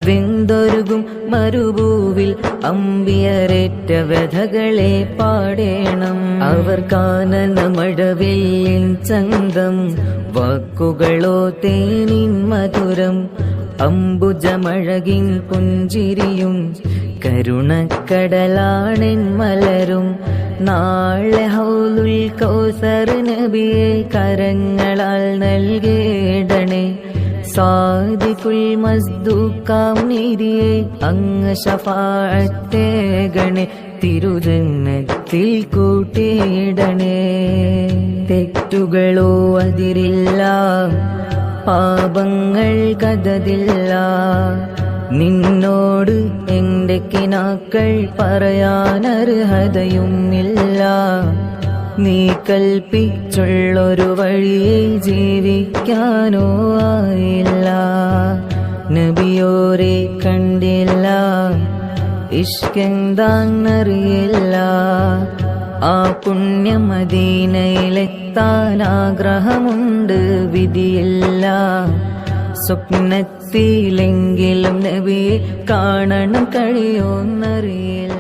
വെന്തൊരുകും മരുഭൂവിൽ അമ്പിയരേറ്റ വ്യഥകളെ പാടേണം. അവർ കാനന മഴവെല്ലിൻ ചന്തം, വാക്കുകളോ തേനിൻ മധുരം. അംബുജമഴകിൻ പുഞ്ചിരിയും കരുണക്കടലാണെൻ മലരും. നാളെ ഹൗലുൽ കൗസർ നബിയെ കരങ്ങളാൽ നൽകേടണേ. സാദിഖുൽ മസ്ദൂക്കാം നിധിയെ അങ്ങ് ശഫാഅത്തേകണേ. തിരുജന്നത്തിൽ കൂട്ടിയിടണേ. തെറ്റുകളോ അതിരില്ല, പാപങ്ങൾ കഥതില്ല. നിന്നോട് എന്റെ കിനാക്കൾ പറയാനർഹതയുമില്ല. നീ കൽപ്പിച്ചുള്ളൊരു വഴിയെ ജീവിക്കാനോ ആയില്ല. നബിയോരെ കണ്ടില്ല, ഇഷ്കെന്താന്നറിയില്ല. ആ പുണ്യ മദീനയിലെത്താൻ ആഗ്രഹമുണ്ട്, വിധിയില്ല. സ്വപ്നത്തിലെങ്കിലും നബിയെ കാണണം, കഴിയോന്നറിയില്ല.